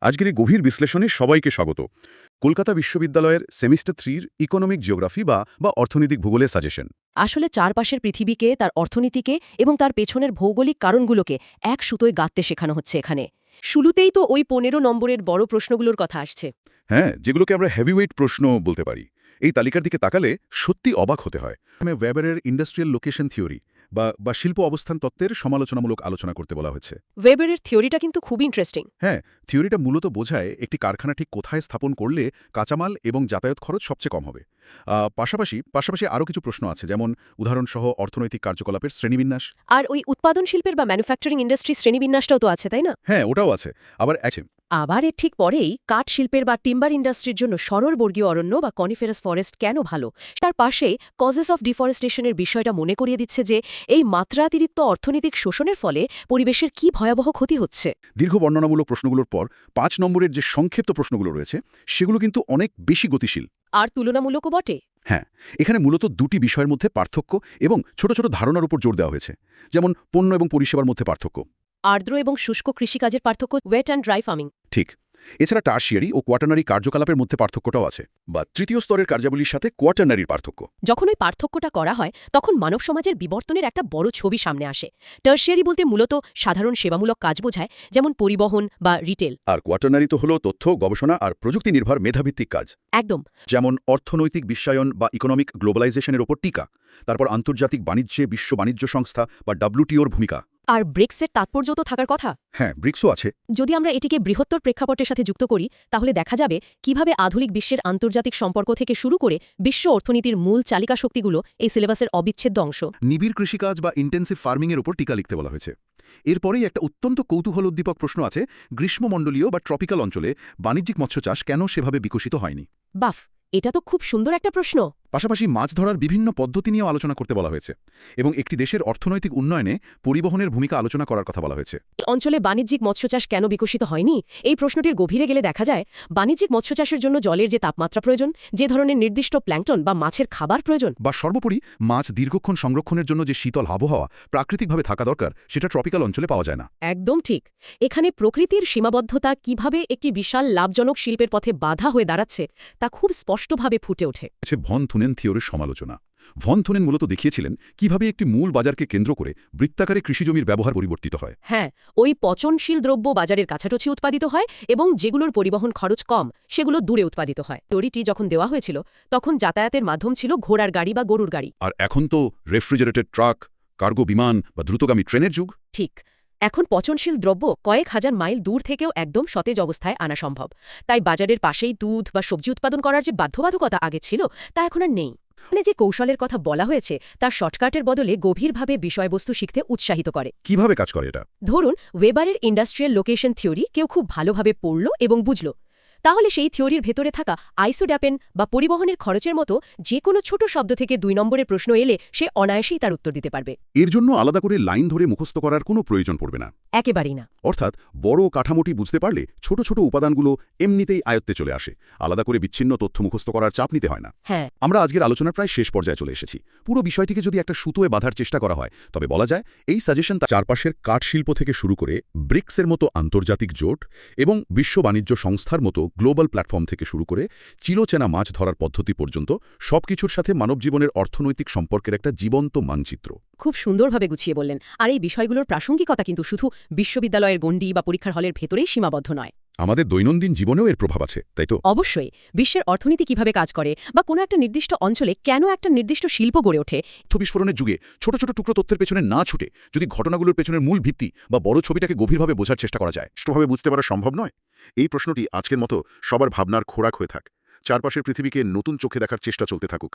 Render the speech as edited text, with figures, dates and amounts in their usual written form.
আজকের এই গভীর বিশ্লেষণে সবাইকে স্বাগত। কলকাতা বিশ্ববিদ্যালয়ের সেমিস্টার 3-র ইকোনমিক জিওগ্রাফি বা অর্থনৈতিক ভূগোলের সাজেশন। আসলে চারপাশের পৃথিবীকে, তার অর্থনীতিকে এবং তার পেছনের ভৌগোলিক কারণগুলোকে এক সুতোয় গাঁথতে শেখানো হচ্ছে এখানে। শুরুতেই তো ওই 15 নম্বরের বড় প্রশ্নগুলোর কথা আসছে। হ্যাঁ, যেগুলোকে আমরা হেভিওয়েট প্রশ্ন বলতে পারি। এই তালিকার দিকে তাকালে সত্যি অবাক হতে হয়। ওয়েবারের ইন্ডাস্ট্রিয়াল লোকেশন থিওরি বা শিল্প অবস্থান তত্ত্বের সমালোচনামূলক আলোচনা করতে বলা হয়েছে। ওয়েবারের থিওরিটা কিন্তু খুব ইন্টারেস্টিং। হ্যাঁ, থিওরিটা মূলত বোঝায় একটি কারখানা ঠিক কোথায় স্থাপন করলে কাঁচামাল এবং যাতায়াত খরচ সবচেয়ে কম হবে। পাশাপাশি আরও কিছু প্রশ্ন আছে, যেমন উদাহরণসহ অর্থনৈতিক কার্যকলাপের শ্রেণীবিন্যাস। আর ওই উৎপাদন শিল্পের বা ম্যানুফ্যাকচারিং ইন্ডাস্ট্রি শ্রেণীবিন্যাসটাও তো আছে, তাই না? হ্যাঁ, ওটাও আছে। আবার এর ঠিক পরেই কাঠ শিল্পের বা টিম্বার ইন্ডাস্ট্রির জন্য সরলবর্গীয় অরণ্য বা কনিফেরাস ফরেস্ট কেন ভালো, তার পাশেই কজেস অফ ডিফরেস্টেশনের বিষয়টা মনে করিয়ে দিচ্ছে যে এই মাত্রাতিরিক্ত অর্থনৈতিক শোষণের ফলে পরিবেশের কি ভয়াবহ ক্ষতি হচ্ছে। দীর্ঘ বর্ণনামূলক প্রশ্নগুলোর পর 5 নম্বরের যে সংক্ষিপ্ত প্রশ্নগুলো রয়েছে সেগুলো কিন্তু অনেক বেশি গতিশীল। আর তুলনামূলকও বটে। হ্যাঁ, এখানে মূলত দুটি বিষয়ের মধ্যে পার্থক্য এবং ছোট ছোট ধারণার উপর জোর দেওয়া হয়েছে, যেমন পণ্য এবং পরিষেবার মধ্যে পার্থক্য। আর্দ্র এবং শুষ্ক কৃষিকাজের পার্থক্য, ওয়েট অ্যান্ড ড্রাই ফার্মিং। ঠিক। এছাড়া টার্শিয়ারি ও কোয়াটার্নারি কার্যকলাপের মধ্যে পার্থক্যটাও আছে, বা তৃতীয় স্তরের কার্যাবলীর সাথে কোয়াটার্নারির পার্থক্য। যখন ওই পার্থক্যটা করা হয় তখন মানব সমাজের বিবর্তনের একটা বড় ছবি সামনে আসে। টার্শিয়ারি বলতে মূলত সাধারণ সেবামূলক কাজ বোঝায়, যেমন পরিবহন বা রিটেল। আর কোয়াটার্নারি তো হলো তথ্য, গবেষণা আর প্রযুক্তি নির্ভর মেধাভিত্তিক কাজ। একদম। যেমন অর্থনৈতিক বিশ্বায়ন বা ইকোনমিক গ্লোবালাইজেশনের ওপর টিকা, তারপর আন্তর্জাতিক বাণিজ্যে বিশ্ব বাণিজ্য সংস্থা বা WTOর ভূমিকা। আর ব্রিক্সের তাৎপর্য তো থাকার কথা। হ্যাঁ, ব্রিক্সও আছে। যদি আমরা এটিকে বৃহত্তর প্রেক্ষাপটের সাথে যুক্ত করি তাহলে দেখা যাবে কিভাবে আধুনিক বিশ্বের আন্তর্জাতিক সম্পর্ক থেকে শুরু করে বিশ্ব অর্থনীতির মূল চালিকা শক্তিগুলো এই সিলেবাসের অবিচ্ছেদ্য অংশ। নিবিড় কৃষিকাজ বা ইন্টেন্সিভ ফার্মিংয়ের উপর টিকা লিখতে বলা হয়েছে। এরপরেই একটা অত্যন্ত কৌতূহলোদ্দীপক প্রশ্ন আছে, গ্রীষ্মমণ্ডলীয় বা ট্রপিক্যাল অঞ্চলে বাণিজ্যিক মৎস্য চাষ কেন সেভাবে বিকশিত হয়নি। বাফ, এটা তো খুব সুন্দর একটা প্রশ্ন। পাশাপাশি মাছ ধরার বিভিন্ন পদ্ধতি নিয়েও আলোচনা করতে বলা হয়েছে এবং একটি দেশের অর্থনৈতিক উন্নয়নে পরিবহনের ভূমিকা আলোচনা করার কথা বলা হয়েছে। অঞ্চলে বাণিজ্যিক মৎস্যচাষ কেন বিকশিত হয়নি, এই প্রশ্নটির গভীরে গেলে দেখা যায় বাণিজ্যিক মৎস্যচাষের জন্য জলের যে তাপমাত্রা প্রয়োজন, যে ধরনের নির্দিষ্ট প্ল্যাঙ্কটন বা মাছের খাবার প্রয়োজন, বা সর্বোপরি মাছ দীর্ঘক্ষণ সংরক্ষণের জন্য যে শীতল আবহাওয়া প্রাকৃতিকভাবে থাকা দরকার, সেটা ট্রপিক্যাল অঞ্চলে পাওয়া যায় না। একদম ঠিক। এখানে প্রকৃতির সীমাবদ্ধতা কিভাবে একটি বিশাল লাভজনক শিল্পের পথে বাধা হয়ে দাঁড়াচ্ছে তা খুব স্পষ্টভাবে ফুটে ওঠে। ভন থুনেন থিওরির সমালোচনা। ভন থুনেন মূলত দেখিয়েছিলেন কিভাবে একটি মূল বাজারকে কেন্দ্র করে বৃত্তাকারে কৃষিজমির ব্যবহার পরিবর্তিত হয়। হ্যাঁ, ওই পচনশীল দ্রব্য বাজারের কাছাকাছি উৎপাদিত হয় এবং যেগুলোর পরিবহন খরচ কম সেগুলো দূরে উৎপাদিত হয়। থিওরিটি যখন দেওয়া হয়েছিল তখন যাতায়াতের মাধ্যম ছিল ঘোড়ার গাড়ি বা গরুর গাড়ি। আর এখন তো রেফ্রিজারেটেড ট্রাক, কার্গো বিমান বা দ্রুতগামী ট্রেনের যুগ। ঠিক। এখন পচনশীল দ্রব্য কয়েক হাজার মাইল দূর থেকেও একদম সতেজ অবস্থায় আনা সম্ভব। তাই বাজারের পাশেই দুধ বা সবজি উৎপাদন করার যে বাধ্যবাধকতা আগে ছিল তা এখন আর নেই। মানে যে কৌশলের কথা বলা হয়েছে তার শর্টকাটের বদলে গভীরভাবে বিষয়বস্তু শিখতে উৎসাহিত করে। কিভাবে কাজ করে এটা? ধরুন, ওয়েবারের ইন্ডাস্ট্রিয়াল লোকেশন থিওরি কেউ খুব ভালোভাবে পড়ল এবং বুঝল, তাহলে সেই থিওরির ভেতরে থাকা আইসোড্যাপেন বা পরিবহনের খরচের মতো যে কোনো ছোট শব্দ থেকে 2 নম্বরের প্রশ্ন এলে সে অনায়াসেই তার উত্তর দিতে পারবে। এর জন্য আলাদা করে লাইন ধরে মুখস্থ করার কোনো প্রয়োজন পড়বে না। একেবারেই না। অর্থাৎ বড় কাঠামোটি বুঝতে পারলে ছোট ছোট উপাদানগুলো এমনিতেই আয়ত্তে চলে আসে, আলাদা করে বিচ্ছিন্ন তথ্য মুখস্থ করার চাপ নিতে হয় না। হ্যাঁ, আমরা আজকের আলোচনার প্রায় শেষ পর্যায়ে চলে এসেছি। পুরো বিষয়টিকে যদি একটা সুতোয় বাঁধার চেষ্টা করা হয় তবে বলা যায় এই সাজেশন চারপাশের কাঠ শিল্প থেকে শুরু করে ব্রিক্সের মতো আন্তর্জাতিক জোট এবং বিশ্ব বাণিজ্য সংস্থার মতো গ্লোবাল প্ল্যাটফর্ম থেকে শুরু করে চিলোচেনা মাছ ধরার পদ্ধতি পর্যন্ত সবকিছুর সাথে মানবজীবনের অর্থনৈতিক সম্পর্কের একটা জীবন্ত মানচিত্র। খুব সুন্দরভাবে গুছিয়ে বললেন। আর এই বিষয়গুলোর প্রাসঙ্গিকতা কিন্তু শুধু বিশ্ববিদ্যালয়ের গণ্ডি বা পরীক্ষার হলের ভেতরেই সীমাবদ্ধ নয়। আমাদের দৈনন্দিন জীবনেও এর প্রভাব আছে, তাই তো? অবশ্যই। বিশ্বের অর্থনীতি কিভাবে কাজ করে বা কোনো একটা নির্দিষ্ট অঞ্চলে কেন একটা নির্দিষ্ট শিল্প গড়ে ওঠে, তথ্য বিস্ফোরণের যুগে ছোট ছোট টুকরো তথ্যের পেছনে না ছুটে যদি ঘটনাগুলোর পেছনের মূল ভিত্তি বা বড় ছবিটাকে গভীরভাবে বোঝার চেষ্টা করা যায়, স্পষ্টভাবে বুঝতে পারা সম্ভব নয়। এই প্রশ্নটি আজকের মতো সবার ভাবনার খোরাক হয়ে থাক। চারপাশের পৃথিবীকে নতুন চোখে দেখার চেষ্টা চলতে থাকুক।